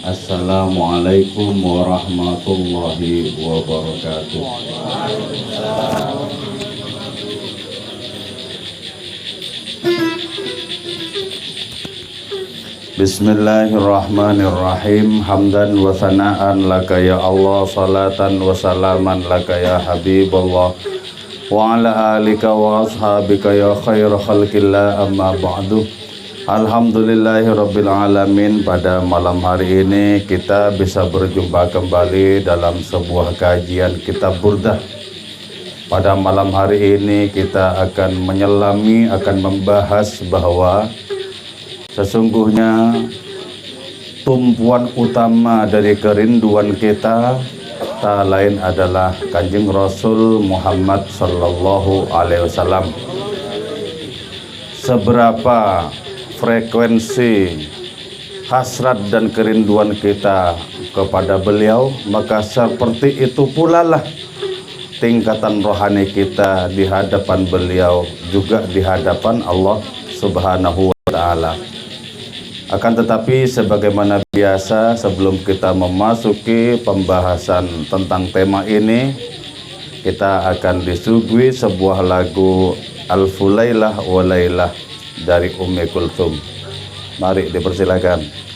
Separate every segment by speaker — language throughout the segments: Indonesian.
Speaker 1: Assalamualaikum warahmatullahi wabarakatuh. Bismillahirrahmanirrahim. Hamdan wa sana'an laka ya Allah, salatan wa salaman laka ya Habibullah, wa ala alika wa ashabika ya khair khalqillah, amma ba'du. Alhamdulillahi rabbil alamin. Pada malam hari ini kita bisa berjumpa kembali dalam sebuah kajian kitab Burdah. Pada malam hari ini kita akan membahas bahwa sesungguhnya tumpuan utama dari kerinduan kita tak lain adalah Kanjeng Rasul Muhammad sallallahu alaihi wasallam. Seberapa frekuensi hasrat dan kerinduan kita kepada beliau, maka seperti itu pula lah tingkatan rohani kita di hadapan beliau, juga di hadapan Allah Subhanahu wa ta'ala. Akan tetapi sebagaimana biasa, sebelum kita memasuki pembahasan tentang tema ini, kita akan disuguhi sebuah lagu Alfulailah Walailah dari Ummi Kulthum. Mari dipersilakan.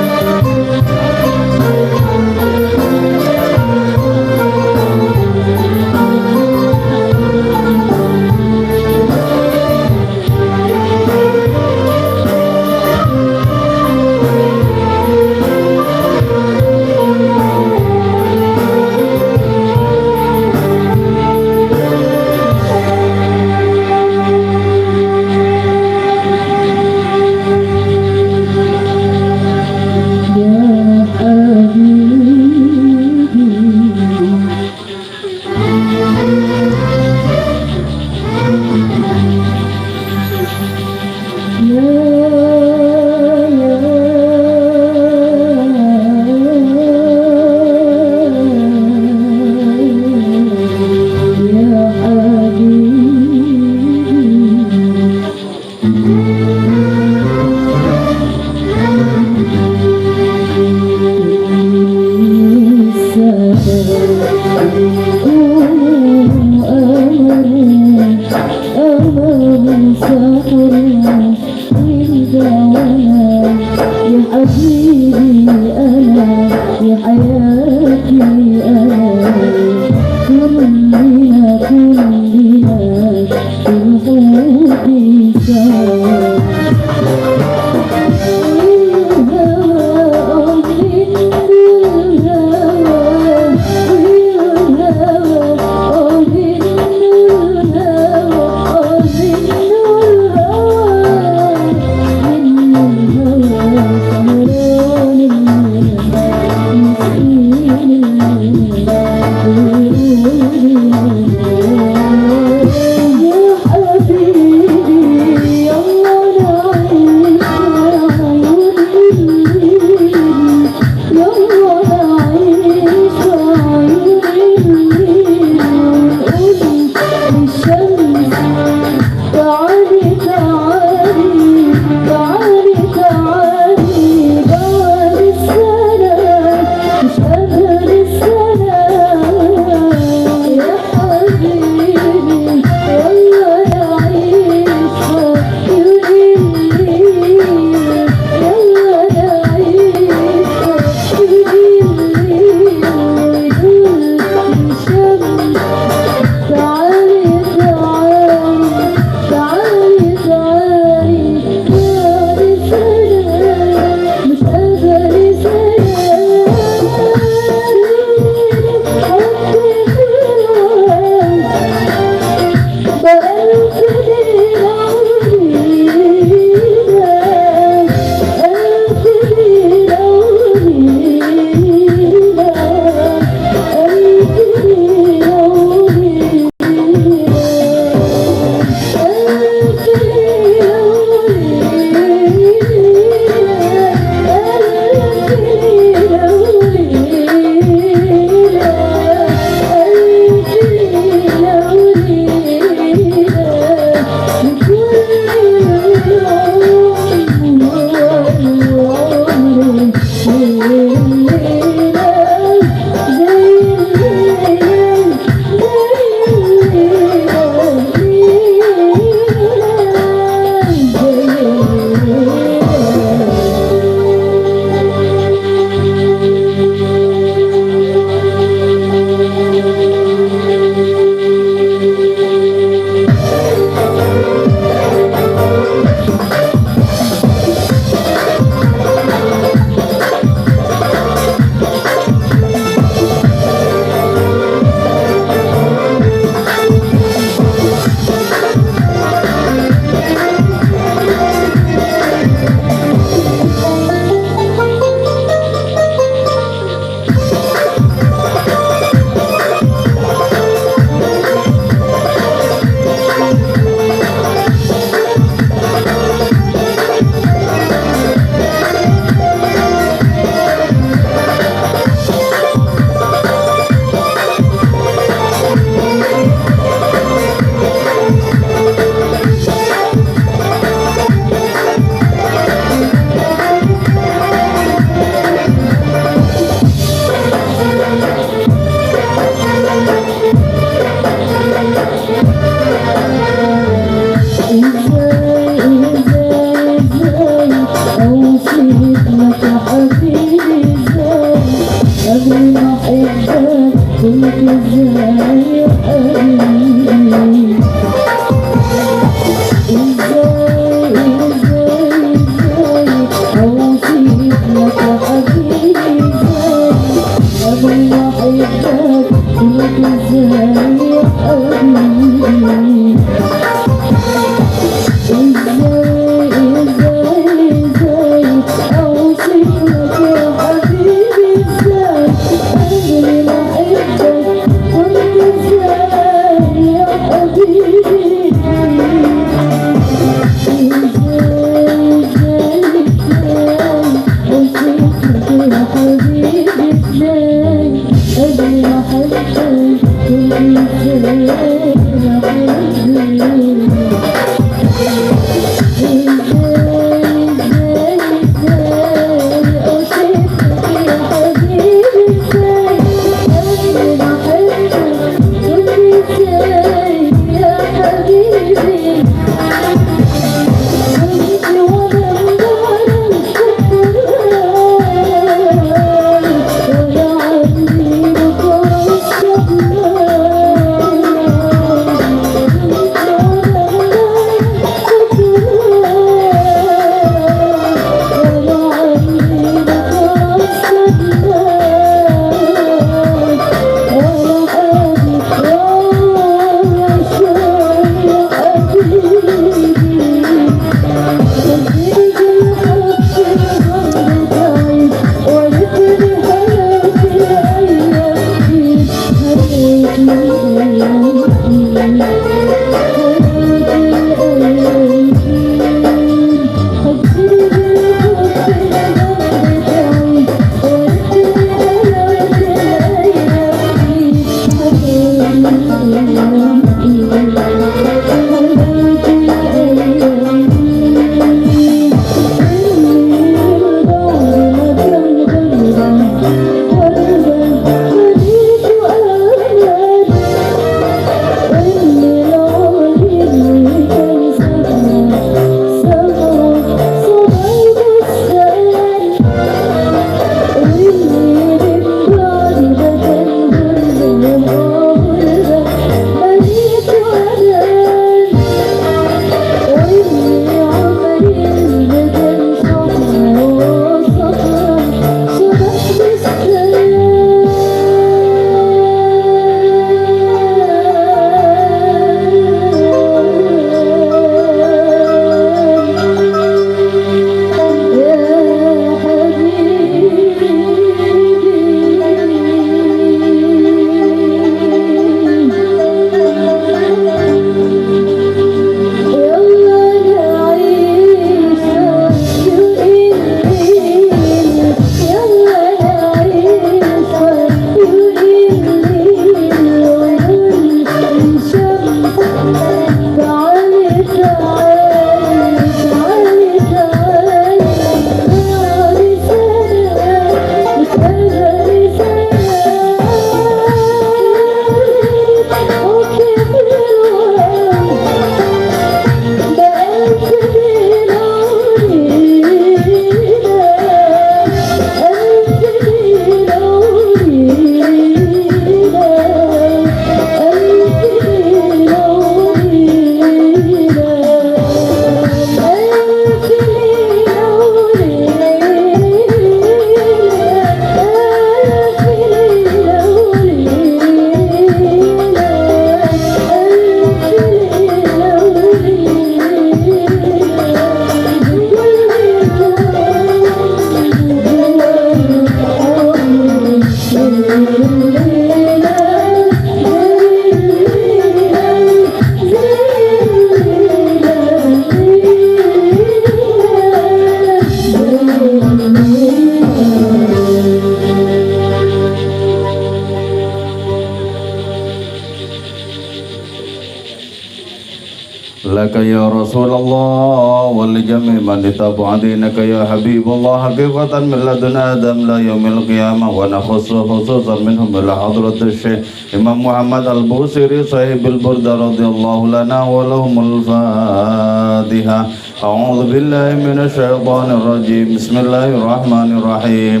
Speaker 1: رسول الله ولجميع من اتبع دينك يا حبيب الله حقيقة من لدن آدم لا يوم القيامة ونخص خصوصا منهم إلى حضرة الشيخ إمام محمد البوصيري صاحب البردة رضي الله لنا ولهم الفاتحة. أعوذ بالله من الشيطان الرجيم بسم الله الرحمن الرحيم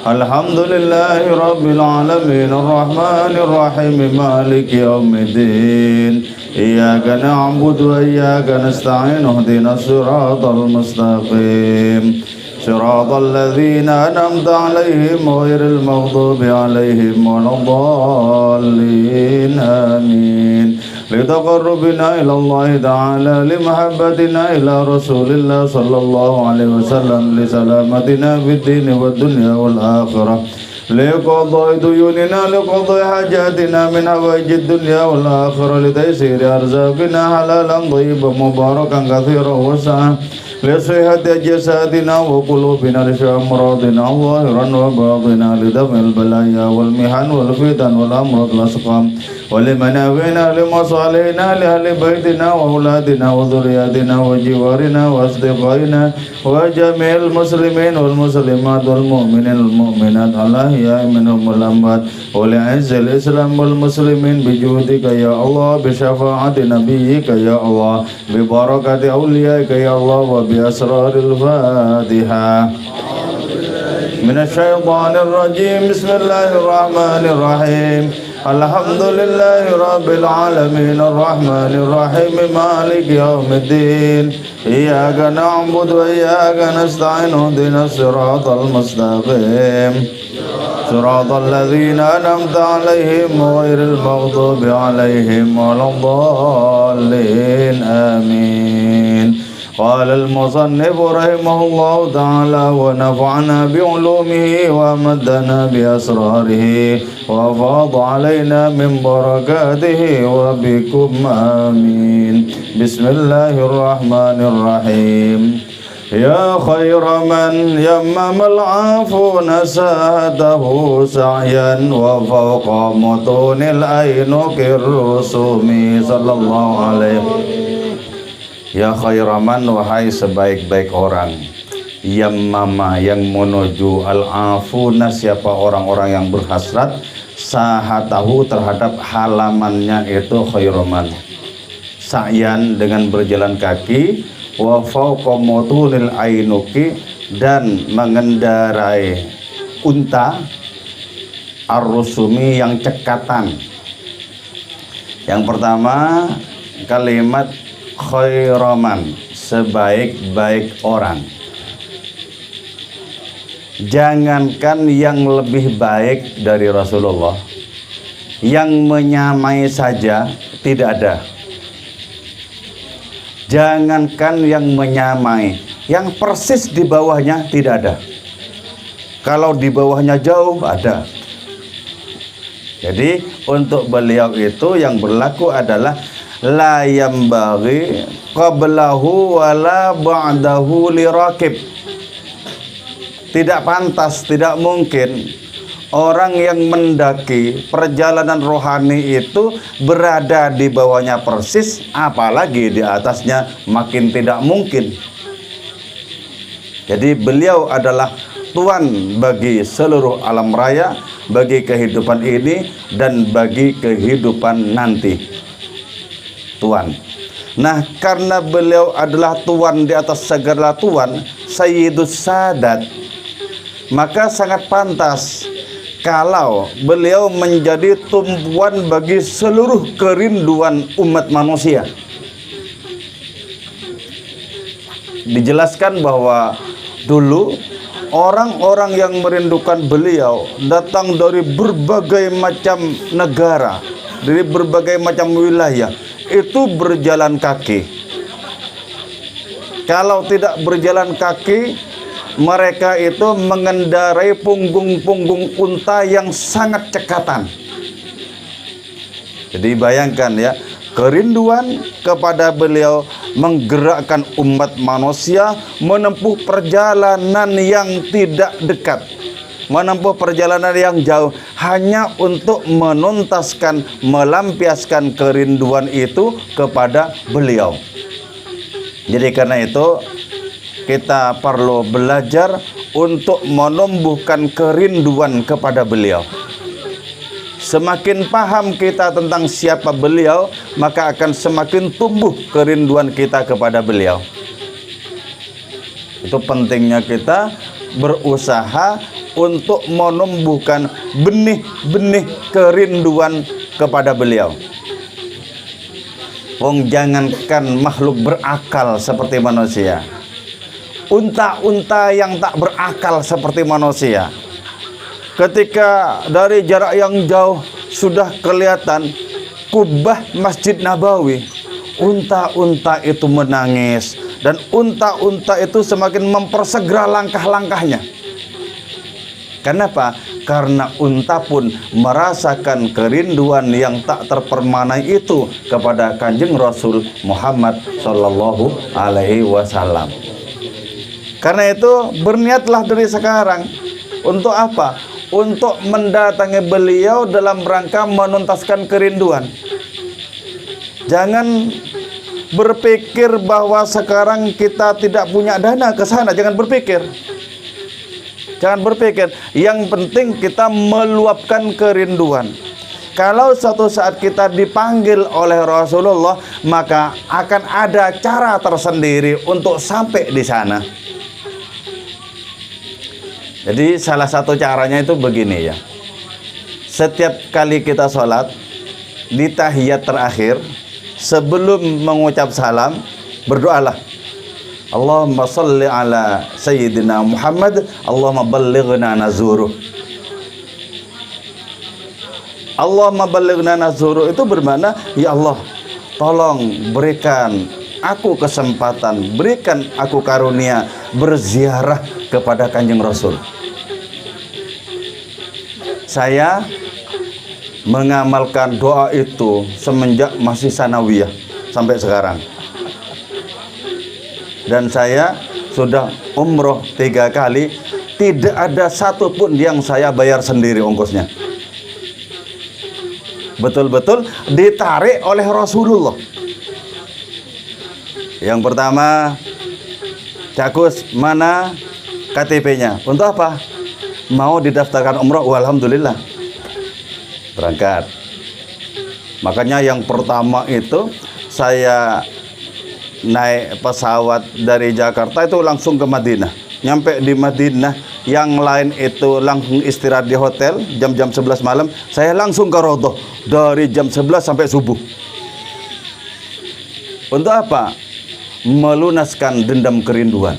Speaker 1: الحمد لله رب العالمين الرحمن الرحيم مالك يوم الدين إياك نعبد وإياك نستعين اهدنا الصراط المستقيم صراط الذين أنعمت عليهم غير المغضوب عليهم ولا الضالين آمين لتقربنا إلى الله تعالى لمحبتنا إلى رسول الله صلى الله عليه وسلم لسلامتنا في الدين والدنيا والآخرة لقضاء ديوننا لقضاء حاجاتنا من حوائج الدنيا والآخرة لتيسير أرزاقنا حلالا طيبا مباركا كثيرا وسعا لصحة جسادنا وقلوبنا لشفاء أمراضنا ظاهرا وباطنا لدفع البلايا والمحن والفتن والأمراض الأسقام ولمنافعنا لمصالحنا لأهل بيتنا وأولادنا وذرياتنا وجوارنا وأصدقائنا وجميع المسلمين والمسلمات والمؤمنين والمؤمنات الأحياء منهم والأموات ولعز الإسلام والمسلمين بجودك يا الله بشفاعة نبيك يا الله ببركة أوليائك يا الله وبأسرار الفاتحة من الشيطان الرجيم بسم الله الرحمن الرحيم الحمد لله رب العالمين الرحمن الرحيم مالك يوم الدين إياك نعبد وإياك نستعين اهدنا الصراط المستقيم صراط الذين أنعمت عليهم غير المغضوب عليهم ولا الضالين آمين قال المصنف رحمه الله تعالى ونفعنا بعلومه ومدنا بأسراره وفاض علينا من بركاته وبكم آمين بسم الله الرحمن الرحيم يا خير من يمم العافون ساهده سعيا وفوق متون الأينك الرسوم صلى الله عليه. Ya khairaman, wahai sebaik-baik orang, yammama yang menuju al-afuna, siapa orang-orang yang berhasrat sahatahu terhadap halamannya itu khairaman, sa'yan dengan berjalan kaki, wa fawqa mutunil ainuki dan mengendarai unta ar-rusumi yang cekatan. Yang pertama kalimat khairaman, sebaik-baik orang. Jangankan yang lebih baik dari Rasulullah, yang menyamai saja tidak ada. Jangankan yang menyamai, yang persis di bawahnya tidak ada. Kalau di bawahnya jauh ada. Jadi untuk beliau itu yang berlaku adalah la yambaghi qablahu wala ba'dahu lirakib. Tidak pantas, tidak mungkin orang yang mendaki perjalanan rohani itu berada di bawahnya persis, apalagi di atasnya, makin tidak mungkin. Jadi beliau adalah tuan bagi seluruh alam raya, bagi kehidupan ini dan bagi kehidupan nanti. Tuan. Nah, karena beliau adalah tuan di atas segala tuan, Sayyidus Sadat, maka sangat pantas kalau beliau menjadi tumpuan bagi seluruh kerinduan umat manusia. Dijelaskan bahwa dulu orang-orang yang merindukan beliau datang dari berbagai macam negara, dari berbagai macam wilayah, itu berjalan kaki. Kalau tidak berjalan kaki, mereka itu mengendarai punggung-punggung unta yang sangat cekatan. Jadi bayangkan ya, kerinduan kepada beliau menggerakkan umat manusia menempuh perjalanan yang tidak dekat, menempuh perjalanan yang jauh hanya untuk menuntaskan, melampiaskan kerinduan itu kepada beliau. Jadi karena itu kita perlu belajar untuk menumbuhkan kerinduan kepada beliau. Semakin paham kita tentang siapa beliau, maka akan semakin tumbuh kerinduan kita kepada beliau. Itu pentingnya kita berusaha untuk menumbuhkan benih-benih kerinduan kepada beliau. Wong jangankan makhluk berakal seperti manusia, unta-unta yang tak berakal seperti manusia, ketika dari jarak yang jauh sudah kelihatan kubah Masjid Nabawi, unta-unta itu menangis, dan unta-unta itu semakin mempersegera langkah-langkahnya. Kenapa? Karena unta pun merasakan kerinduan yang tak terpermanai itu kepada Kanjeng Rasul Muhammad Sallallahu Alaihi Wasallam. Karena itu berniatlah dari sekarang. Untuk apa? Untuk mendatangi beliau dalam rangka menuntaskan kerinduan. Jangan berpikir bahwa sekarang kita tidak punya dana ke sana. Jangan berpikir. Jangan berpikir. Yang penting kita meluapkan kerinduan. Kalau suatu saat kita dipanggil oleh Rasulullah, maka akan ada cara tersendiri untuk sampai di sana. Jadi salah satu caranya itu begini ya. Setiap kali kita sholat, di tahiyat terakhir, sebelum mengucap salam, berdoalah. Allahumma salli ala Sayyidina Muhammad, Allahumma ballighna nazuruh. Allahumma ballighna nazuruh itu bermakna, ya Allah, tolong berikan aku kesempatan, berikan aku karunia berziarah kepada Kanjeng Rasul. Saya mengamalkan doa itu semenjak masih sanawiyah sampai sekarang. Dan saya sudah umroh 3 kali, tidak ada satupun yang saya bayar sendiri ongkosnya. Betul-betul ditarik oleh Rasulullah. Yang pertama, Cakus, mana KTP-nya? Untuk apa? Mau didaftarkan umroh, alhamdulillah. Berangkat. Makanya yang pertama itu saya naik pesawat dari Jakarta itu langsung ke Madinah. Nyampe di Madinah, yang lain itu langsung istirahat di hotel jam-jam 11 malam. Saya langsung ke Raudhah dari jam 11 sampai subuh. Untuk apa? Melunaskan dendam kerinduan.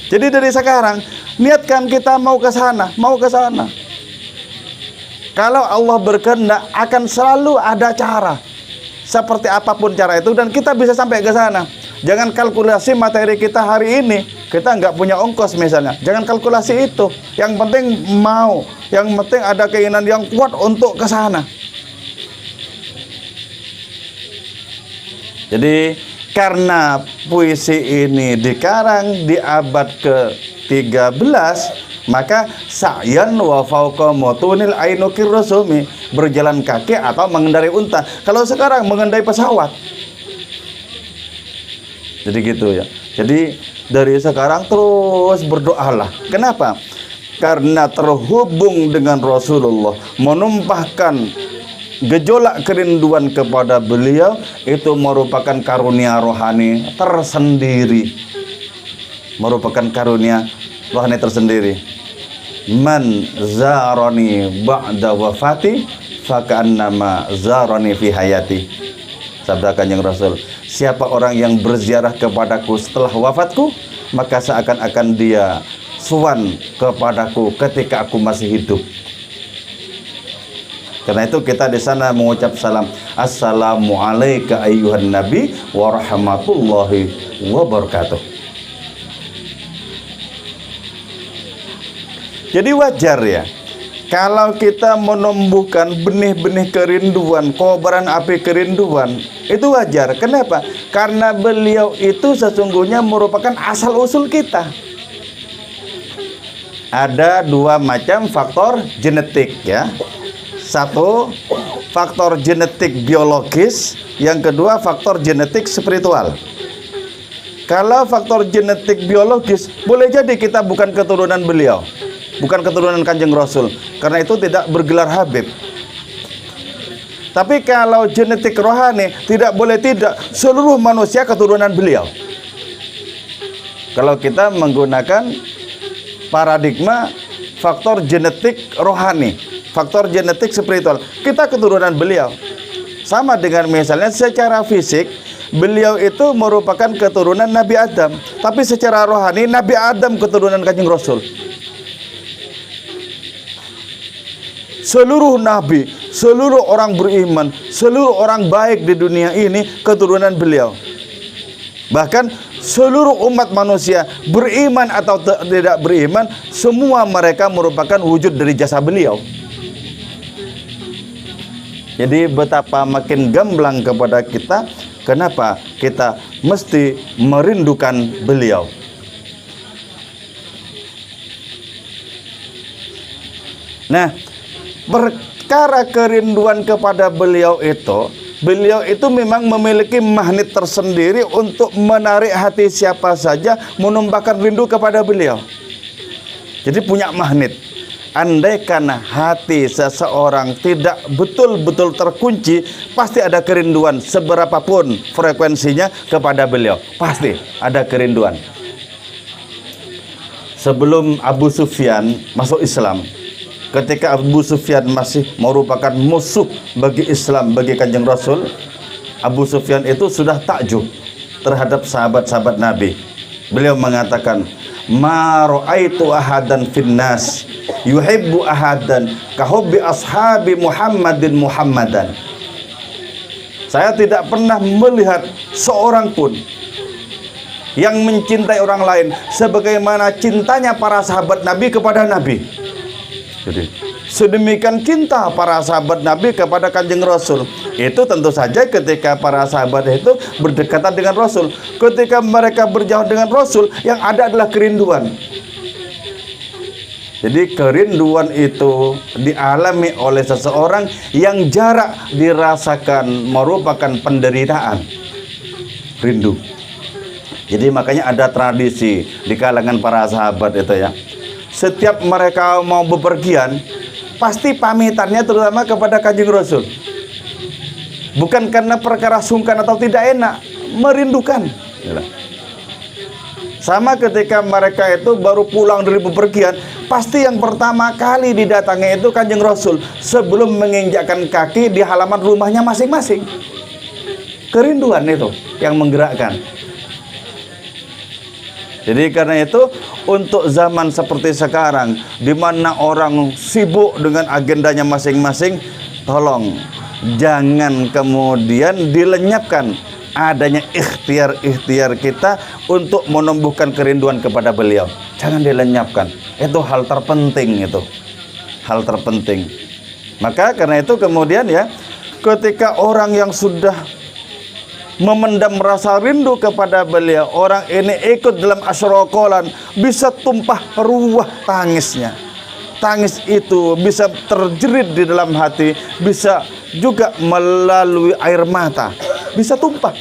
Speaker 1: Jadi dari sekarang niatkan kita mau ke sana, mau ke sana. Kalau Allah berkehendak akan selalu ada cara. Seperti apapun cara itu, dan kita bisa sampai ke sana. Jangan kalkulasi materi kita hari ini, kita nggak punya ongkos misalnya. Jangan kalkulasi itu. Yang penting mau, yang penting ada keinginan yang kuat untuk ke sana. Jadi karena puisi ini dikarang di abad ke-13, maka sa'yan wa fauqa mutunil ainukir rusumi, berjalan kaki atau mengendarai unta. Kalau sekarang mengendarai pesawat. Jadi gitu ya. Jadi dari sekarang terus berdoalah. Kenapa? Karena terhubung dengan Rasulullah, menumpahkan gejolak kerinduan kepada beliau, itu merupakan karunia rohani tersendiri. Merupakan karunia rohani tersendiri. Man zarani ba'da wafati faka'annama zarani fi hayati. Sabda Kanjeng Rasul, siapa orang yang berziarah kepadaku setelah wafatku, maka seakan-akan dia sowan kepadaku ketika aku masih hidup. Karena itu kita di sana mengucap salam, assalamu alayka ayyuhan nabi wa rahmatullahi wa barakatuh. Jadi wajar ya, kalau kita menumbuhkan benih-benih kerinduan, kobaran api kerinduan, itu wajar. Kenapa? Karena beliau itu sesungguhnya merupakan asal-usul kita. Ada 2 macam faktor genetik ya. Satu, faktor genetik biologis, yang kedua faktor genetik spiritual. Kalau faktor genetik biologis, boleh jadi kita bukan keturunan beliau, bukan keturunan Kanjeng Rasul, karena itu tidak bergelar Habib. Tapi kalau genetik rohani, tidak boleh tidak, seluruh manusia keturunan beliau. Kalau kita menggunakan paradigma faktor genetik rohani, faktor genetik spiritual, kita keturunan beliau. Sama dengan misalnya secara fisik, beliau itu merupakan keturunan Nabi Adam, tapi secara rohani Nabi Adam keturunan Kanjeng Rasul. Seluruh nabi, seluruh orang beriman, seluruh orang baik di dunia ini keturunan beliau. Bahkan seluruh umat manusia, beriman atau tidak beriman, semua mereka merupakan wujud dari jasa beliau. Jadi betapa makin gamblang kepada kita, kenapa kita mesti merindukan beliau. Nah, perkara kerinduan kepada beliau itu memang memiliki magnet tersendiri untuk menarik hati siapa saja menumpahkan rindu kepada beliau. Jadi punya magnet. Andaikan hati seseorang tidak betul-betul terkunci, pasti ada kerinduan seberapapun frekuensinya kepada beliau. Pasti ada kerinduan. Sebelum Abu Sufyan masuk Islam, ketika Abu Sufyan masih merupakan musuh bagi Islam, bagi Kanjeng Rasul, Abu Sufyan itu sudah takjub terhadap sahabat-sahabat Nabi. Beliau mengatakan, "Ma ra'aitu ahadan finnas yuhibbu ahadan kahubbi ashabi Muhammadin Muhammadan." Saya tidak pernah melihat seorang pun yang mencintai orang lain sebagaimana cintanya para sahabat Nabi kepada Nabi. Jadi sedemikian cinta para sahabat Nabi kepada Kanjeng Rasul. Itu tentu saja ketika para sahabat itu berdekatan dengan Rasul. Ketika mereka berjauh dengan Rasul, yang ada adalah kerinduan. Jadi kerinduan itu dialami oleh seseorang yang jarak dirasakan merupakan penderitaan. Rindu. Jadi makanya ada tradisi di kalangan para sahabat itu ya. Setiap mereka mau bepergian, pasti pamitannya terutama kepada Kanjeng Rasul. Bukan karena perkara sungkan atau tidak enak, merindukan. Sama ketika mereka itu baru pulang dari bepergian, pasti yang pertama kali didatangi itu Kanjeng Rasul sebelum menginjakkan kaki di halaman rumahnya masing-masing. Kerinduan itu yang menggerakkan. Jadi karena itu untuk zaman seperti sekarang di mana orang sibuk dengan agendanya masing-masing, tolong jangan kemudian dilenyapkan adanya ikhtiar-ikhtiar kita untuk menumbuhkan kerinduan kepada beliau. Jangan dilenyapkan. Itu hal terpenting itu. Hal terpenting. Maka karena itu kemudian ya, ketika orang yang sudah memendam rasa rindu kepada beliau, orang ini ikut dalam asyrokolan, bisa tumpah ruah tangisnya. Tangis itu bisa terjerit di dalam hati, bisa juga melalui air mata, bisa tumpah.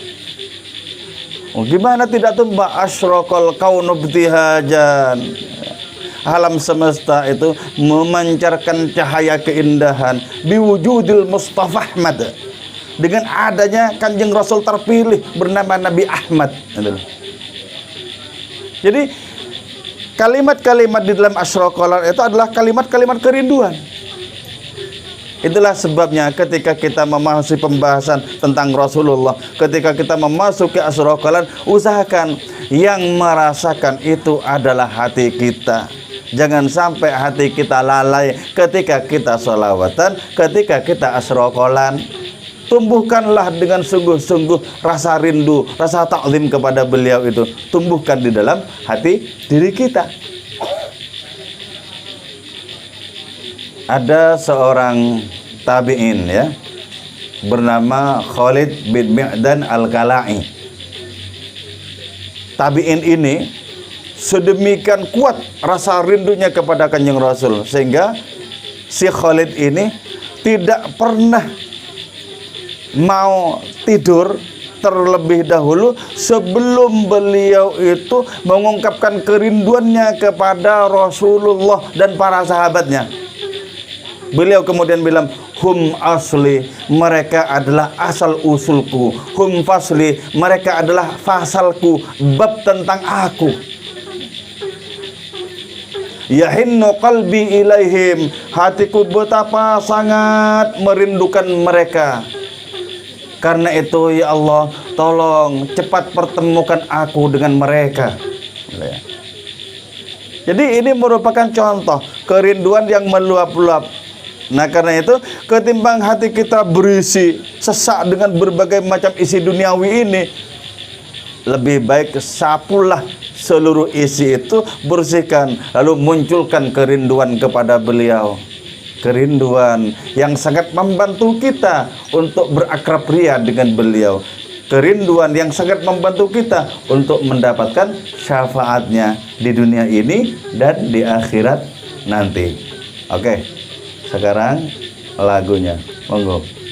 Speaker 1: Oh, gimana tidak tumpah? Asyrokol kaunu btihajan. Alam semesta itu memancarkan cahaya keindahan biwujudil Mustafa Ahmad. Dengan adanya Kanjeng Rasul terpilih bernama Nabi Ahmad. Jadi kalimat-kalimat di dalam asyrokolan itu adalah kalimat-kalimat kerinduan. Itulah sebabnya ketika kita memasuki pembahasan tentang Rasulullah, ketika kita memasuki asyrokolan, usahakan yang merasakan itu adalah hati kita. Jangan sampai hati kita lalai ketika kita sholawatan, ketika kita asyrokolan. Tumbuhkanlah dengan sungguh-sungguh rasa rindu, rasa takzim kepada beliau itu. Tumbuhkan di dalam hati diri kita. Ada seorang tabi'in ya, bernama Khalid bin Mi'dan Al-Kala'i. Tabi'in ini sedemikian kuat rasa rindunya kepada Kanjeng Rasul, sehingga si Khalid ini tidak pernah mau tidur terlebih dahulu sebelum beliau itu mengungkapkan kerinduannya kepada Rasulullah dan para sahabatnya. Beliau kemudian bilang, hum asli, mereka adalah asal usulku. Hum fasli, mereka adalah fasalku, bab tentang aku. Yahinnu qalbi ilaihim, hatiku betapa sangat merindukan mereka. Karena itu ya Allah, tolong cepat pertemukan aku dengan mereka. Jadi ini merupakan contoh kerinduan yang meluap-luap. Nah karena itu ketimbang hati kita berisi sesak dengan berbagai macam isi duniawi ini, lebih baik sapulah seluruh isi itu, bersihkan, lalu munculkan kerinduan kepada beliau. Kerinduan yang sangat membantu kita untuk berakrab ria dengan beliau. Kerinduan yang sangat membantu kita untuk mendapatkan syafaatnya di dunia ini dan di akhirat nanti. Oke, sekarang lagunya, monggo.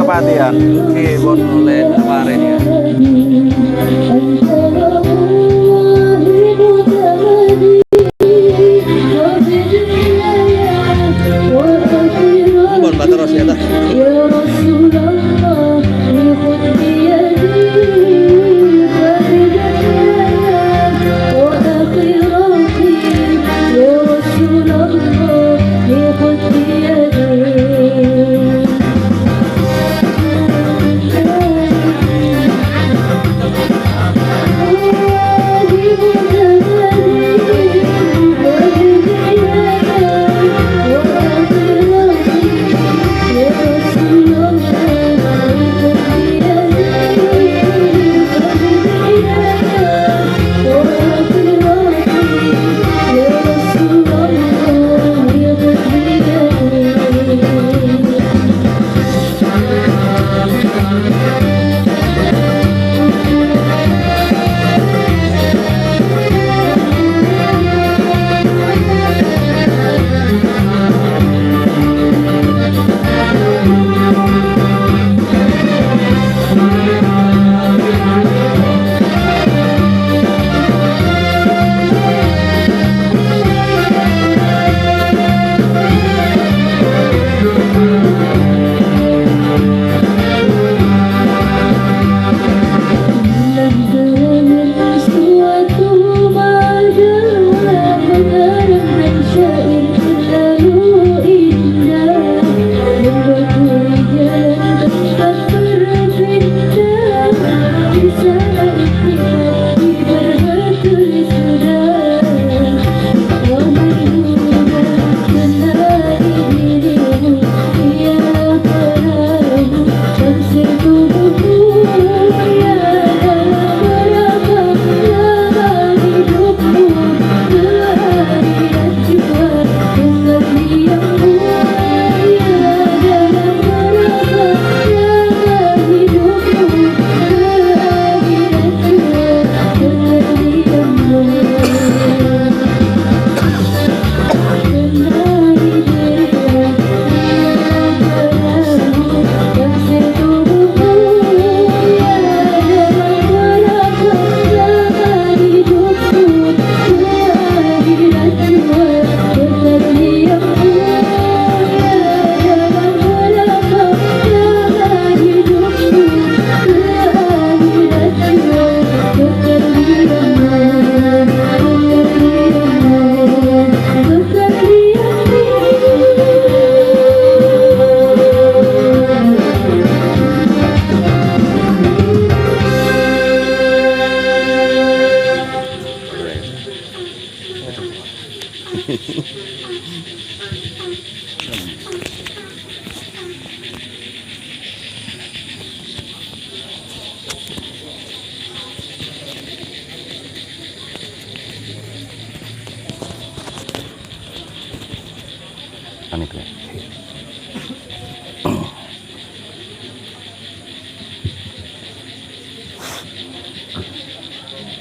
Speaker 1: Patian.
Speaker 2: Bon oleh kemarin ya. Bon bateros ya dah.
Speaker 1: Amit ya.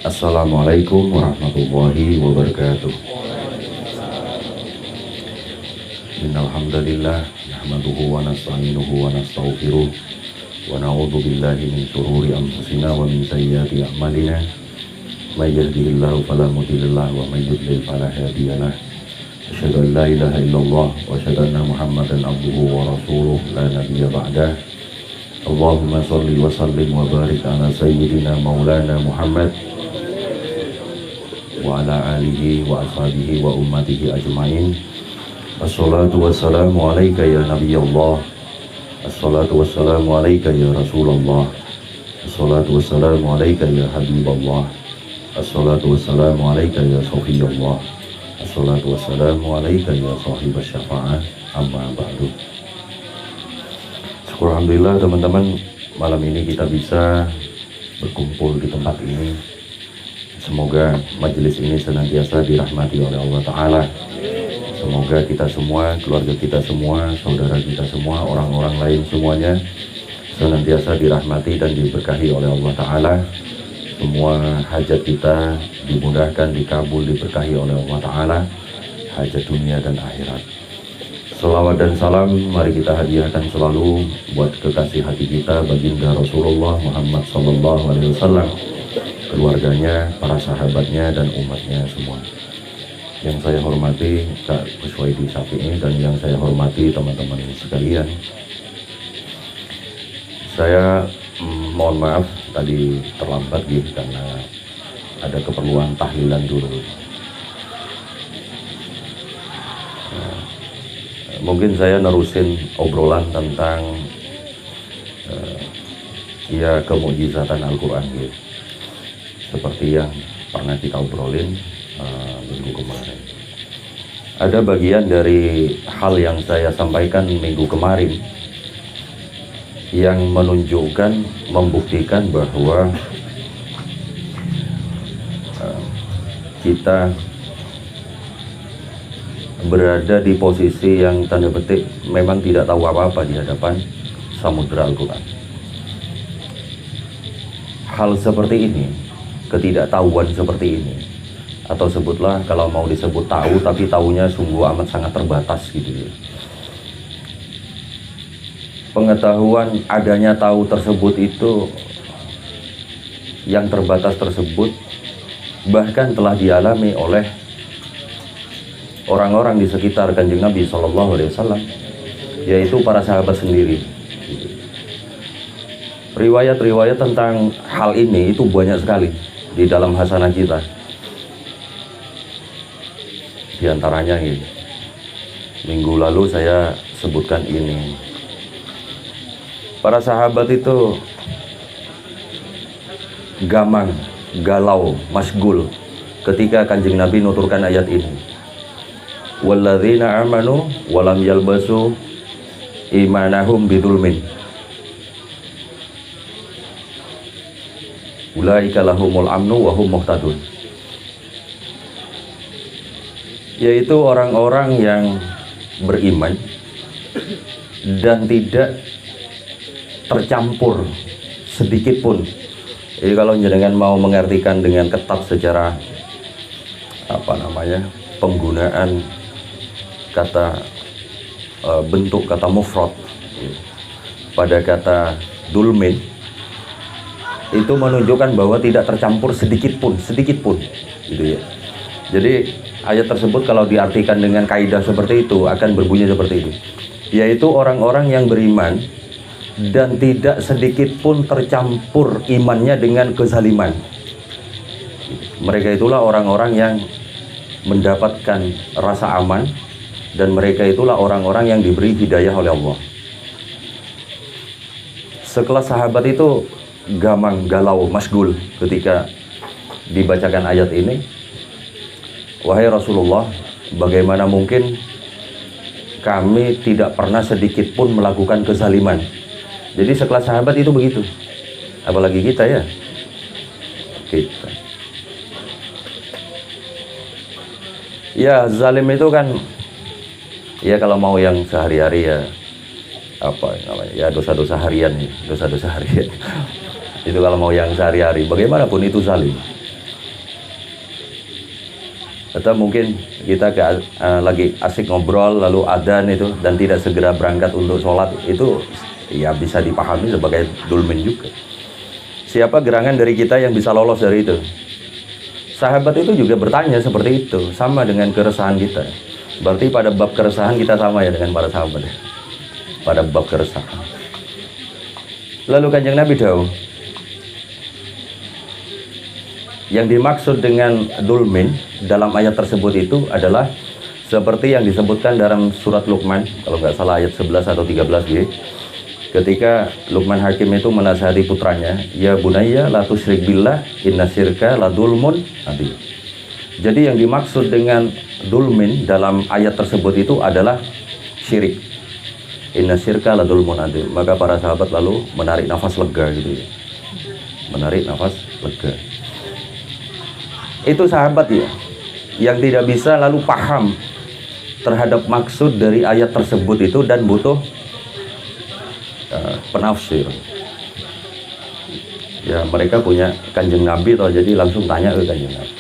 Speaker 1: Assalamualaikum warahmatullahi wabarakatuh. Innal hamdalillah nahmaduhu wa nasta'inuhu wa nastaghfiruh wa na'udzu billahi min shururi anfusina wa min sayyiati a'malina. May yahdihillahu fala mudilla lahu wa may yudlil fala hadiya lahu. Asyhadu an la ilaha illallah wa asyhadu anna Muhammadan abduhu wa rasuluh la nabiyya ba'dah. Allahumma shalli wa sallim wa barik ala sayyidina maulana Muhammad wa ala alihi wa ashabihi wa ummatihi ajmain. Assalatu wassalamu alaika ya nabiyallah. Assalatu wassalamu alaika ya rasulullah. Assalatu wassalamu alaika ya habiballah. Assalatu wassalamu alaika ya safiyallah. Assalatu wassalamu alaika ya sahibas syafa'ah. Amma ba'du. Syukur alhamdulillah teman-teman, malam ini kita bisa berkumpul di tempat ini. Semoga majelis ini senantiasa dirahmati oleh Allah Ta'ala. Semoga kita semua, keluarga kita semua, saudara kita semua, orang-orang lain semuanya senantiasa dirahmati dan diberkahi oleh Allah Ta'ala. Semua hajat kita dimudahkan, dikabul, diberkahi oleh Allah Ta'ala, hajat dunia dan akhirat.
Speaker 3: Salawat dan salam mari kita hadiahkan selalu buat kekasih hati kita baginda Rasulullah Muhammad SAW, keluarganya, para sahabatnya dan umatnya semua. Yang saya hormati Kak Kuswaidi Syafi'i dan yang saya hormati teman-teman sekalian. Saya mohon maaf tadi terlambat gitu karena ada keperluan tahlilan dulu. Mungkin saya nerusin obrolan tentang ya kemujizatan Al-Quran gitu. Seperti yang pernah kita obrolin minggu kemarin. Ada bagian dari hal yang saya sampaikan minggu kemarin yang menunjukkan, membuktikan bahwa kita berada di posisi yang tanda petik memang tidak tahu apa-apa di hadapan samudra Al-Quran. Hal seperti ini, ketidaktahuan seperti ini, atau sebutlah kalau mau disebut tahu tapi tahunya sungguh amat sangat terbatas gitu ya. Pengetahuan adanya tahu tersebut itu yang terbatas tersebut bahkan telah dialami oleh orang-orang di sekitar Kanjeng Nabi SAW, yaitu para sahabat sendiri. Riwayat-riwayat tentang hal ini itu banyak sekali di dalam hasanah kita. Di antaranya ini, minggu lalu saya sebutkan ini. Para sahabat itu gamang, galau, masgul ketika Kanjeng Nabi nuturkan ayat ini. Walladzina amanu walam yalbasu imanahum bidzulmin ulaika lahumul amnu wa hum muhtadun. Yaitu orang-orang yang beriman dan tidak tercampur sedikit pun. Jadi kalau jenengan mau mengartikan dengan ketat secara penggunaan kata bentuk kata mufrad pada kata dulmin, itu menunjukkan bahwa tidak tercampur sedikit pun gitu ya. Jadi ayat tersebut kalau diartikan dengan kaidah seperti itu akan berbunyi seperti ini, yaitu orang-orang yang beriman dan tidak sedikit pun tercampur imannya dengan kezaliman. Mereka itulah orang-orang yang mendapatkan rasa aman, dan mereka itulah orang-orang yang diberi hidayah oleh Allah. Sekelas sahabat itu gamang, galau, masgul ketika dibacakan ayat ini. Wahai Rasulullah, bagaimana mungkin kami tidak pernah sedikit pun melakukan kezaliman. Jadi sekelas sahabat itu begitu, apalagi kita ya, kita. Ya zalim itu kan, ya kalau mau yang sehari-hari ya apa namanya, ya dosa-dosa harian, dosa-dosa harian. Itu kalau mau yang sehari-hari, bagaimanapun itu zalim. Atau mungkin kita lagi asik ngobrol lalu adzan itu dan tidak segera berangkat untuk sholat, itu ya bisa dipahami sebagai dulmin juga. Siapa gerangan dari kita yang bisa lolos dari itu? Sahabat itu juga bertanya seperti itu, sama dengan keresahan kita. Berarti pada bab keresahan kita sama ya dengan para sahabat ya. Pada bab keresahan. Lalu Kanjeng Nabi dawuh, yang dimaksud dengan dulmin dalam ayat tersebut itu adalah seperti yang disebutkan dalam surat Luqman, kalau nggak salah ayat 11 atau 13 gitu. Ketika Luqman Hakim itu menasihati putranya, ya bunayya la tusyrik billah inna syirka la dulmun adzim. Jadi yang dimaksud dengan dulmin dalam ayat tersebut itu adalah syirik. Inna syirka la dulmun adzim. Maka para sahabat lalu menarik nafas lega gitu ya. Menarik nafas lega. Itu sahabat ya yang tidak bisa lalu paham terhadap maksud dari ayat tersebut itu dan butuh penafsir. Ya mereka punya Kanjeng Nabi toh, jadi langsung tanya ke Kanjeng Nabi.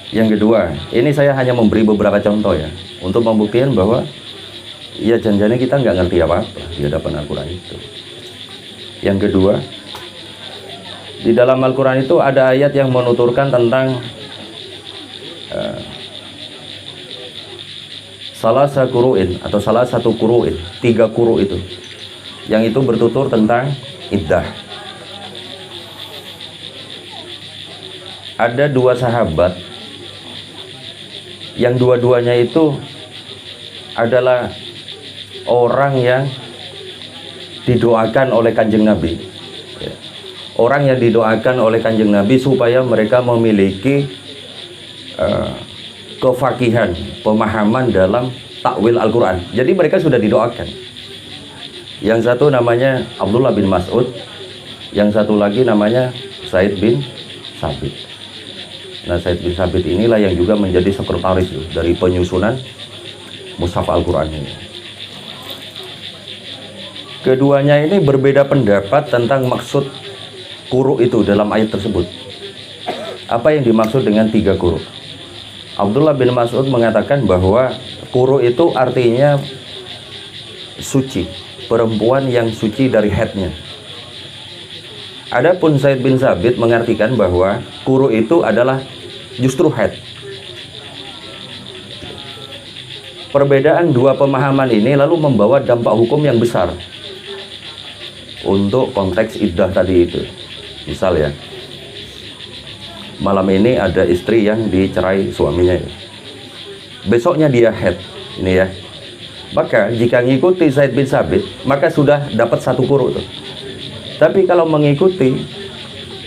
Speaker 3: Yang kedua, ini saya hanya memberi beberapa contoh ya, untuk membuktikan bahwa ya janjinya kita nggak ngerti apa-apa di hadapan Al-Quran itu. Yang kedua, di dalam Al-Quran itu ada ayat yang menuturkan tentang salah satu kuru'in, 3 kuru itu, yang itu bertutur tentang iddah. Ada 2 sahabat yang dua-duanya itu adalah orang yang didoakan oleh Kanjeng Nabi. Orang yang didoakan oleh Kanjeng Nabi supaya mereka memiliki kefakihan, pemahaman dalam takwil Al-Quran. Jadi mereka sudah didoakan. Yang satu namanya Abdullah bin Mas'ud, yang satu lagi namanya Zaid bin Sabit. Nah, Zaid bin Sabit inilah yang juga menjadi sekretaris dari penyusunan Mushaf Al-Quran ini. Keduanya ini berbeda pendapat tentang maksud kuru itu dalam ayat tersebut. Apa yang dimaksud dengan 3 kuru? Abdullah bin Mas'ud mengatakan bahwa kuru itu artinya suci, perempuan yang suci dari haidnya. Adapun Zaid bin Sabit mengartikan bahwa kuru itu adalah justru haid. Perbedaan 2 pemahaman ini lalu membawa dampak hukum yang besar untuk konteks iddah tadi itu. Misal ya, malam ini ada istri yang dicerai suaminya, besoknya dia haid ini ya, maka jika mengikuti Zaid bin Sabit maka sudah dapat 1 kuru tuh. Tapi kalau mengikuti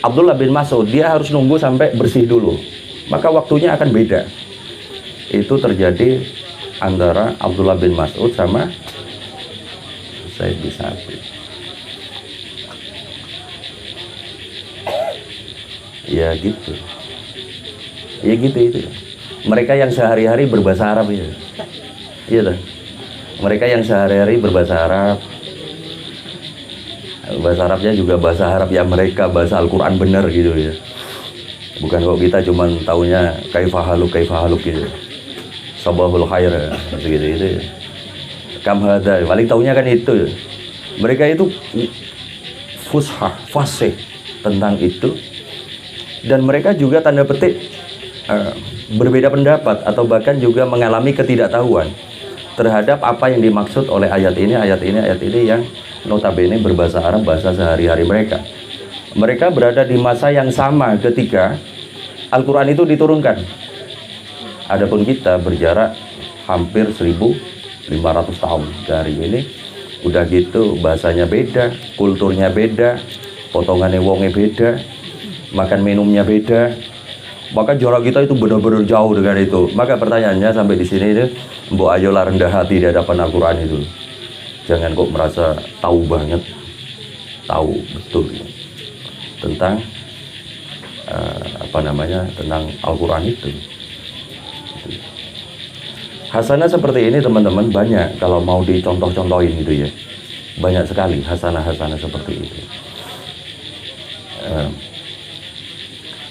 Speaker 3: Abdullah bin Mas'ud, dia harus nunggu sampai bersih dulu, maka waktunya akan beda. Itu terjadi antara Abdullah bin Mas'ud sama Zaid bin Sabit. Ya gitu. Ya gitu itu. Mereka yang sehari-hari berbahasa Arab ya. Iya tuh. Mereka yang sehari-hari berbahasa Arab. Bahasa Arabnya juga bahasa Arab yang mereka bahasa Al-Quran benar gitu ya. Bukan kok kita cuman taunya kaifahaluk gitu. Sabahul khair gitu ya. Kam hada, paling taunya kan itu. Mereka itu fushah, fasih tentang itu. Dan mereka juga tanda petik berbeda pendapat atau bahkan juga mengalami ketidaktahuan terhadap apa yang dimaksud oleh ayat ini yang notabene berbahasa Arab, bahasa sehari-hari mereka. Mereka berada di masa yang sama ketika Al-Quran itu diturunkan. Adapun kita berjarak hampir 1500 tahun dari ini. Udah gitu bahasanya beda, kulturnya beda, potongannya wongnya beda, makan minumnya beda. Maka jarak kita itu benar-benar jauh dengan itu. Maka pertanyaannya sampai di sini itu, mbok ayolah rendah hati di hadapan Al-Quran itu. Jangan kok merasa tahu banget, tahu betul tentang tentang Al-Quran itu. Hasanah seperti ini teman-teman banyak kalau mau dicontoh-contohin gitu ya. Banyak sekali hasanah-hasanah seperti itu.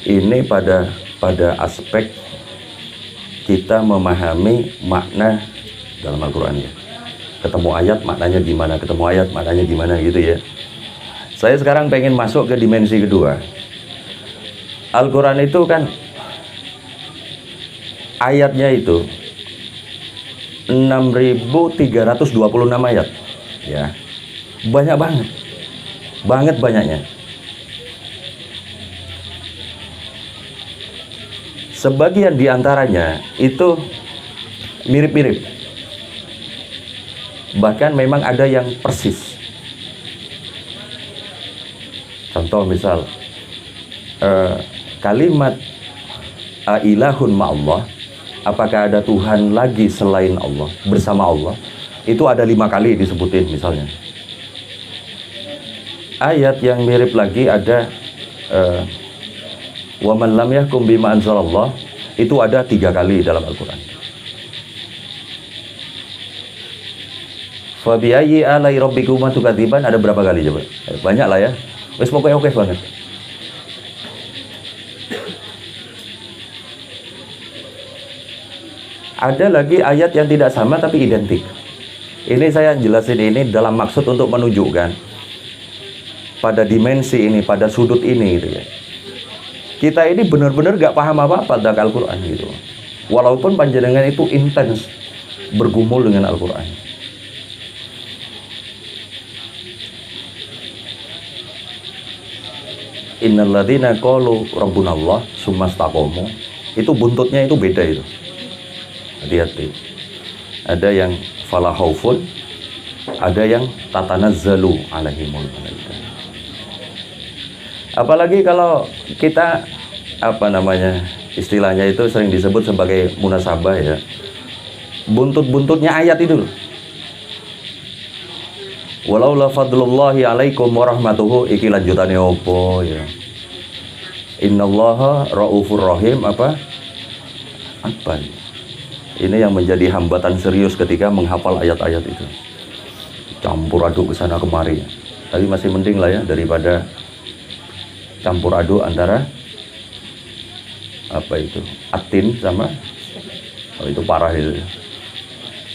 Speaker 3: Ini pada aspek kita memahami makna dalam Al-Quran ya. Ketemu ayat maknanya gimana gitu ya. Saya sekarang pengen masuk ke dimensi kedua. Al-Quran itu kan ayatnya itu 6.326 ayat ya. Banyak banget banyaknya. Sebagian diantaranya itu mirip-mirip, bahkan memang ada yang persis. Contoh misal kalimat ailahun ma'allah, apakah ada Tuhan lagi selain Allah, bersama Allah, itu ada 5 kali disebutin misalnya. Ayat yang mirip lagi ada wa man lam yahkum bima anzalallah, itu ada 3 kali dalam Al-Quran. Fa bi ayyi alai rabbikuma tukadziban, ada berapa kali coba? Banyak lah ya. Wes pokoknya oke banget. Ada lagi ayat yang tidak sama tapi identik. Ini saya jelasin ini dalam maksud untuk menunjukkan pada dimensi ini, pada sudut ini gitu ya. Kita ini benar-benar gak paham apa-apa tentang Al-Quran gitu. Walaupun panjenengan itu intens bergumul dengan Al-Quran. Innalladzina qalu rabbunallah tsumastaqamu, itu buntutnya itu beda itu. Hati-hati. Ada yang fala khaufun, ada yang tatanazzalu alaihimul malaikah. Apalagi kalau kita istilahnya itu sering disebut sebagai munasabah ya. Buntut-buntutnya ayat itu loh. Walau la fadlullahi alaikum warahmatuhu, iki lanjutannya opo ya. Innallaha raufur rahim apa? Ini yang menjadi hambatan serius ketika menghafal ayat-ayat itu. Campur aduk ke sana kemari. Tapi masih mending lah ya daripada campur aduk antara atin sama itu parah itu.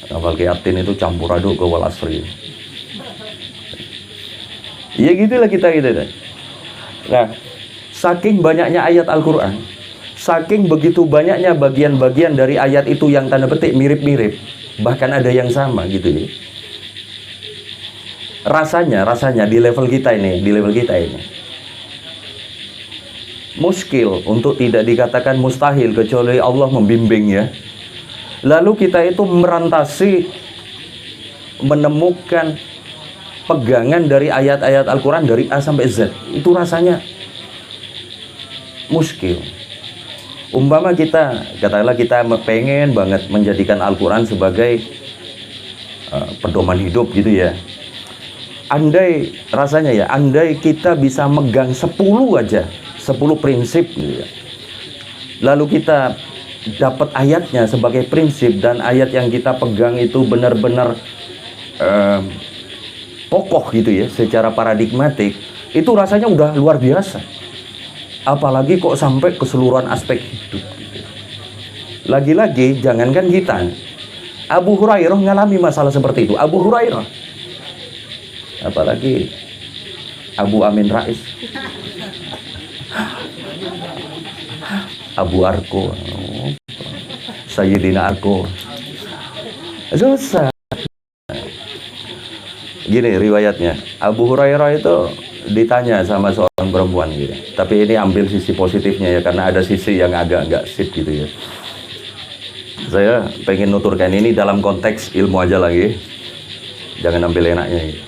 Speaker 3: Apalagi atin itu campur aduk ke wal asri. Ya gitulah kita gitu deh. Nah, saking banyaknya ayat Al-Quran, saking begitu banyaknya bagian-bagian dari ayat itu yang tanda petik mirip-mirip, bahkan ada yang sama gitu ya. Rasanya di level kita ini, muskil untuk tidak dikatakan mustahil kecuali Allah membimbing ya. Lalu kita itu merantasi menemukan pegangan dari ayat-ayat Al-Quran dari A sampai Z. Itu rasanya muskil. Umpama katakanlah kita pengen banget menjadikan Al-Quran sebagai pedoman hidup gitu ya. Andai kita bisa megang 10 prinsip gitu ya. Lalu kita dapat ayatnya sebagai prinsip dan ayat yang kita pegang itu benar-benar kokoh gitu ya secara paradigmatik, itu rasanya udah luar biasa. Apalagi kok sampai keseluruhan aspek hidup gitu. Lagi-lagi jangankan kita, Abu Hurairah ngalami masalah seperti itu. Abu Hurairah, apalagi Abu Amin Rais, Abu Arko, Sayyidina Arko, susah. Gini riwayatnya, Abu Hurairah itu ditanya sama seorang perempuan gitu. Tapi ini ambil sisi positifnya ya, karena ada sisi yang agak-agak sip gitu ya. Saya pengen nuturkan ini dalam konteks ilmu aja lagi, jangan ambil enaknya gitu.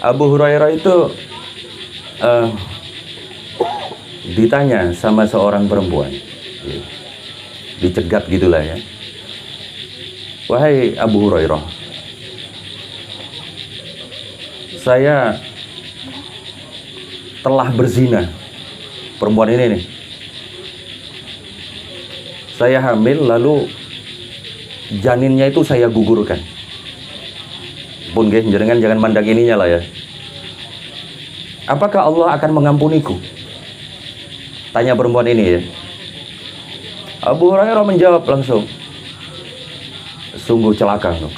Speaker 3: Abu Hurairah itu ditanya sama seorang perempuan, dicegat gitulah ya. Wahai Abu Hurairah, saya telah berzina. Perempuan ini nih, saya hamil lalu janinnya itu saya gugurkan. Pun guys, jangan mandang ininya lah ya. Apakah Allah akan mengampuniku? Tanya perempuan ini ya. Abu Hurairah menjawab langsung, sungguh celaka loh.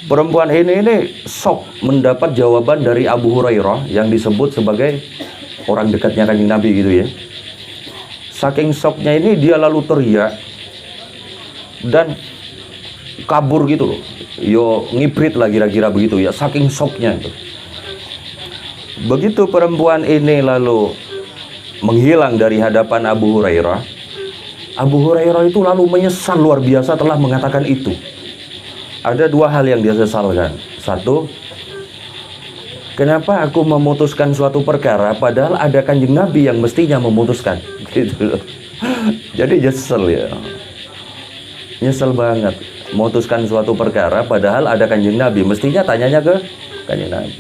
Speaker 3: Perempuan ini shock mendapat jawaban dari Abu Hurairah yang disebut sebagai orang dekatnya Kanjeng Nabi gitu ya. Saking shocknya ini dia lalu teriak dan kabur gitu loh. Yo ngibrit lah kira-kira begitu ya, saking shocknya itu. Begitu perempuan ini lalu menghilang dari hadapan Abu Hurairah, Abu Hurairah itu lalu menyesal luar biasa telah mengatakan itu. Ada dua hal yang dia sesalkan. Satu, kenapa aku memutuskan suatu perkara padahal ada Kanjeng Nabi yang mestinya memutuskan gitu loh. Jadi nyesel ya, nyesel banget memutuskan suatu perkara padahal ada Kanjeng Nabi, mestinya tanyanya ke Kanjeng Nabi.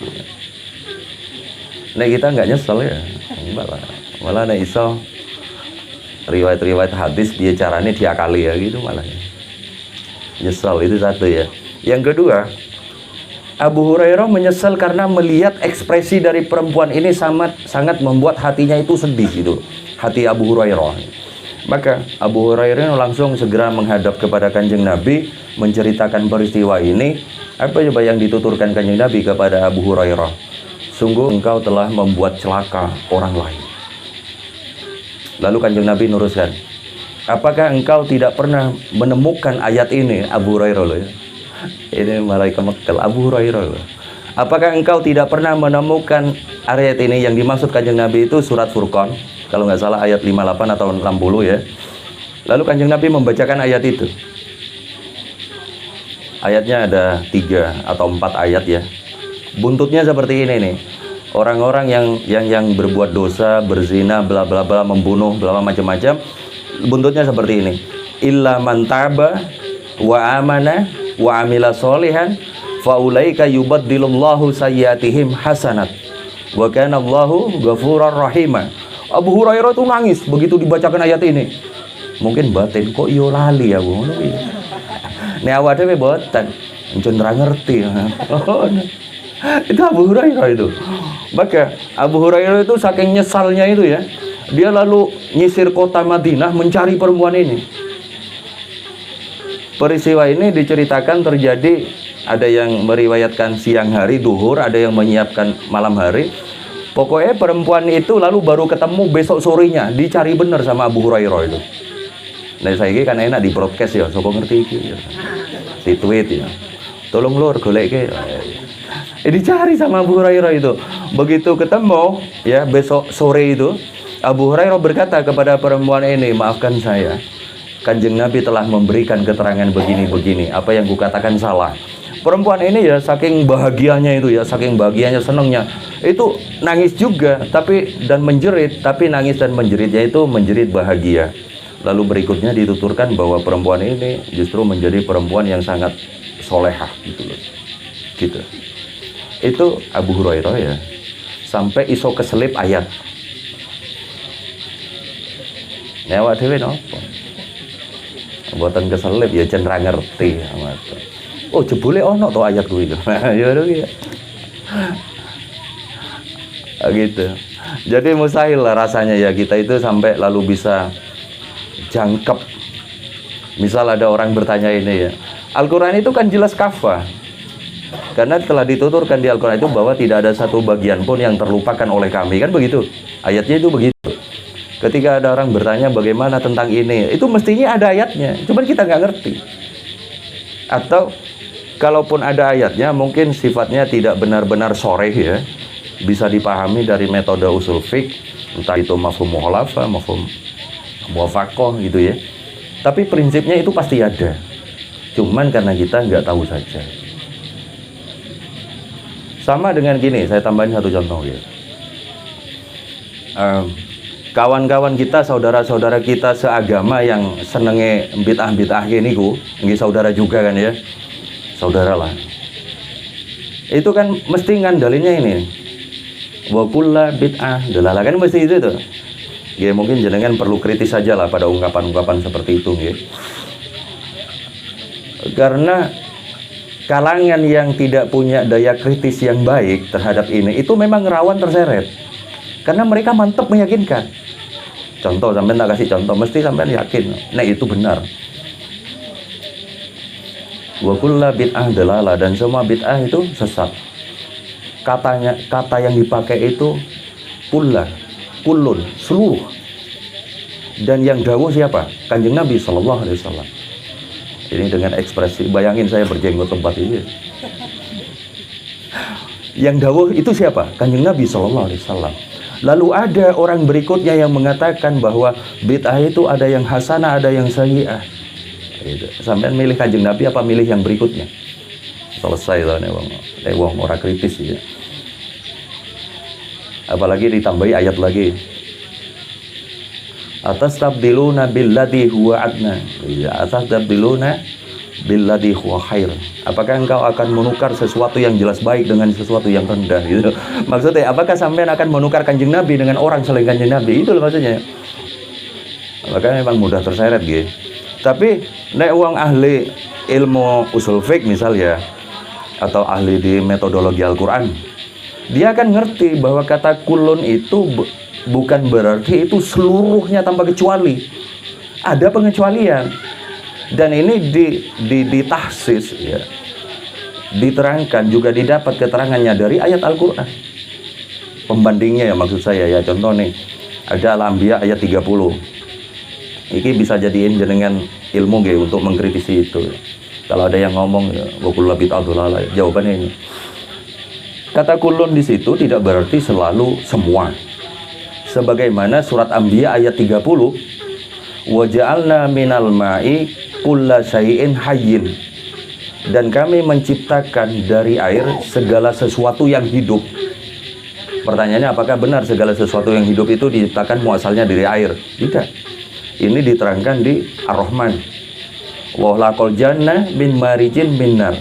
Speaker 3: Nah kita nggak nyesel ya, malah nek iso riwayat-riwayat hadis dia caranya diakali ya gitu malah ya. Nyesal itu satu ya. Yang kedua, Abu Hurairah menyesal karena melihat ekspresi dari perempuan ini sangat membuat hatinya itu sedih gitu. Hati Abu Hurairah. Maka Abu Hurairah langsung segera menghadap kepada Kanjeng Nabi, menceritakan peristiwa ini. Apa coba yang dituturkan Kanjeng Nabi kepada Abu Hurairah? Sungguh engkau telah membuat celaka orang lain. Lalu Kanjeng Nabi nuruskan, apakah engkau tidak pernah menemukan ayat ini? Abu Hurairah loh ya. Ini malaikat Mekkel, Abu Hurairah loh. Apakah engkau tidak pernah menemukan ayat ini? Yang dimaksud Kanjeng Nabi itu surat Furqan, kalau nggak salah ayat 58 atau 60 ya. Lalu Kanjeng Nabi membacakan ayat itu. Ayatnya ada 3 atau 4 ayat ya. Buntutnya seperti ini nih. Orang-orang yang berbuat dosa, berzina, bla bla bla, membunuh, bla macam-macam. Buntutnya seperti ini. Illa man taba wa amana wa amila solihan faulaika yubaddilullahu sayyiatihim hasanat wa kana Allahu ghafurar rahima. Abu Hurairah itu nangis begitu dibacakan ayat ini. Mungkin batin kok yo lali ya ngono iki. Nek awake dhewe boten encen ra ngerti. Itu Abu Hurairah itu. Maka Abu Hurairah itu saking nyesalnya itu ya, dia lalu nyisir kota Madinah mencari perempuan ini. Peristiwa ini diceritakan terjadi, ada yang meriwayatkan siang hari duhur, ada yang menyiapkan malam hari. Pokoknya perempuan itu lalu baru ketemu besok sorenya, dicari bener sama Abu Hurairah itu. Nah saya kan enak di broadcast ya, sopo ngerti iki ya. Di tweet ya. Tolong lur golek ke. Dicari sama Abu Hurairah itu. Begitu ketemu ya besok sore itu, Abu Hurairah berkata kepada perempuan ini, maafkan saya, Kanjeng Nabi telah memberikan keterangan begini-begini, apa yang kukatakan salah. Perempuan ini ya saking bahagianya itu ya, saking bahagianya, senangnya itu nangis juga, dan menjerit, tapi nangis dan menjeritnya itu menjerit bahagia. Lalu berikutnya dituturkan bahwa perempuan ini justru menjadi perempuan yang sangat solehah gitu loh. Gitu. Itu Abu Hurairah ya, sampai iso keselip ayat. Nyawa dhewe napa? Mboten keselip ya cenderang ngerti amat. Oh jebule ono to ayat kuwi. Ya ya. Gitu. Jadi mustahil lah rasanya ya kita itu sampai lalu bisa jangkep. Misal ada orang bertanya ini ya, Al-Quran itu kan jelas kafah. Karena telah dituturkan di Al-Quran itu bahwa tidak ada satu bagian pun yang terlupakan oleh kami, kan begitu? Ayatnya itu begitu. Ketika ada orang bertanya bagaimana tentang ini, itu mestinya ada ayatnya, cuman kita nggak ngerti. Atau kalaupun ada ayatnya, mungkin sifatnya tidak benar-benar sharih ya, bisa dipahami dari metode usul fiqh, entah itu mafhum mukhalafah, mafhum muwafaqah gitu ya. Tapi prinsipnya itu pasti ada, cuman karena kita nggak tahu saja. Sama dengan gini, saya tambahin satu contoh ya. Kawan-kawan kita, saudara-saudara kita seagama yang senenge bid'ah-bid'ah ini ku, nggih saudara juga kan ya, saudara lah. Itu kan mesti ngandalinnya ini, wa kulla bid'ah dalalah, kan mesti itu tuh. Ya mungkin jenengan perlu kritis saja lah pada ungkapan-ungkapan seperti itu ya. Karena kalangan yang tidak punya daya kritis yang baik terhadap ini, itu memang rawan terseret. Karena mereka mantap meyakinkan. Contoh, sampai tak kasih contoh, mesti sampai yakin, nah itu benar. Wa kulla bid'ah dalalah, dan semua bid'ah itu sesat. Kata yang dipakai itu kulla, kullun, seluruh. Dan yang dawuh siapa? Kanjeng Nabi Sallallahu Alaihi Wasallam. Ini dengan ekspresi, bayangin saya berjenggot tempat ini. Yang dawuh itu siapa? Kanjeng Nabi Sallallahu Alaihi Wasallam. Lalu ada orang berikutnya yang mengatakan bahwa bid'ah itu ada yang hasanah, ada yang sayyi'ah. Sampai milih Kanjeng Nabi apa milih yang berikutnya? Selesai lah nih wong ora kritis ya. Apalagi ditambahi ayat lagi. Atastabdiluna billadhi huwa adna. Ya, atastabdiluna billadhi huwa khair. Apakah engkau akan menukar sesuatu yang jelas baik dengan sesuatu yang rendah gitu. Maksudnya apakah sampean akan menukar Kanjeng Nabi dengan orang selain Kanjeng Nabi? Itu maksudnya. Maka memang mudah terseret gitu. Tapi nek wong ahli ilmu usul fiqh misal ya, atau ahli di metodologi Al-Qur'an, dia akan ngerti bahwa kata kulun itu bukan berarti itu seluruhnya tanpa kecuali. ada pengecualian. Dan ini ditahsis ya. Diterangkan juga didapat keterangannya dari ayat Al-Qur'an. Pembandingnya ya maksud saya ya, contoh nih ada Al-Anbiya ayat 30. Ini bisa jadiin jenengan ilmu nggih untuk mengkritisi itu. Kalau ada yang ngomong ya wa kullu bid'ah dhalalah, jawabannya ini. Kata kulun di situ tidak berarti selalu semua. Sebagaimana surat Anbiya ayat 30, wa ja'alna minal ma'i kulla syai'in hayyin. Dan kami menciptakan dari air segala sesuatu yang hidup. Pertanyaannya, apakah benar segala sesuatu yang hidup itu diciptakan muasalnya dari air? Tidak. Ini diterangkan di Ar-Rahman. Wa laqal jannah min marijin min nar.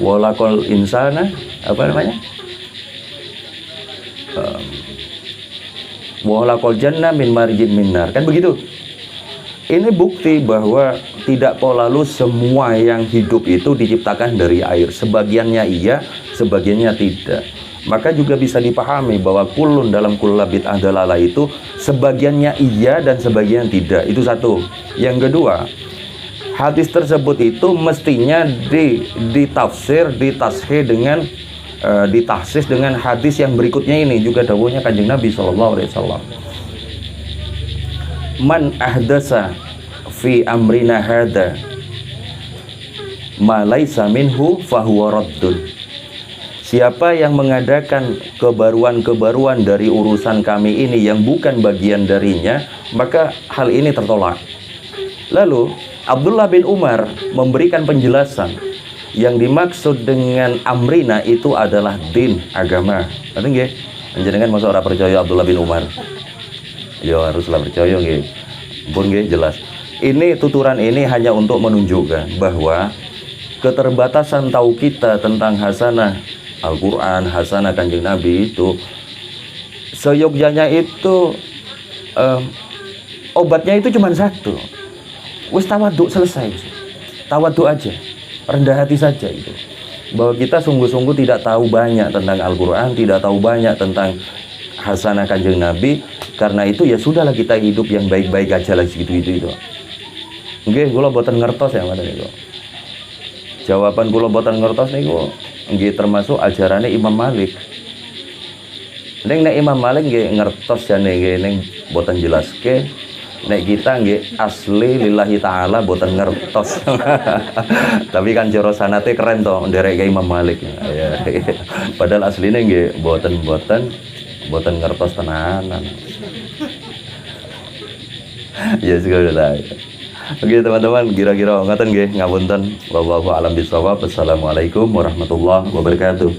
Speaker 3: Wa laqal insana apa namanya? Wa laqal jannah min marijin min nar. Kan begitu? Ini bukti bahwa tidak lalu semua yang hidup itu diciptakan dari air. Sebagiannya iya, sebagiannya tidak. Maka juga bisa dipahami bahwa kulun dalam kulla bid'ah dalalah itu sebagiannya iya dan sebagian tidak. Itu satu. Yang kedua, hadis tersebut itu mestinya ditafsir, ditashih dengan ditahsis dengan hadis yang berikutnya ini juga dawuhnya Kanjeng Nabi SAW. Man ahdasa fi amrina hadza ma laisa minhu fahuwa raddun. Siapa yang mengadakan kebaruan-kebaruan dari urusan kami ini yang bukan bagian darinya, maka hal ini tertolak. Lalu Abdullah bin Umar memberikan penjelasan yang dimaksud dengan amrina itu adalah din, agama. Ngerti nggih? Panjenengan masa ora percaya Abdullah bin Umar? Ya haruslah percaya nggih. Pun nggih jelas. Ini tuturan ini hanya untuk menunjukkan bahwa keterbatasan tahu kita tentang hasanah Al-Quran, hasanah Kanjeng Nabi itu seyogyanya itu obatnya itu cuma satu. Wis tawaduk selesai. Tawaduk aja. Rendah hati saja itu. Bahwa kita sungguh-sungguh tidak tahu banyak tentang Al-Quran, tidak tahu banyak tentang hasanah Kanjeng Nabi. Karena itu ya sudahlah kita hidup yang baik-baik aja lah segitu-gitu itu. Nggih, kula boten ngertos ya ngoten niku. Jawaban kula boten ngertos niku nggih termasuk ajarannya Imam Malik. Ning nek Imam Malik nggih ngertos jane nggih ning boten jelaske. Nek kita nggih asli lillahi taala boten ngertos. Tapi kan cara sanate keren to ndereke Imam Malik. Ya. Padahal asline nggih boten ngertos tenanan. Ya sudah. Oke teman-teman, kira-kira ngoten nggih ngapunten. Wallahu a'lam bishawab. Assalamualaikum warahmatullahi wabarakatuh.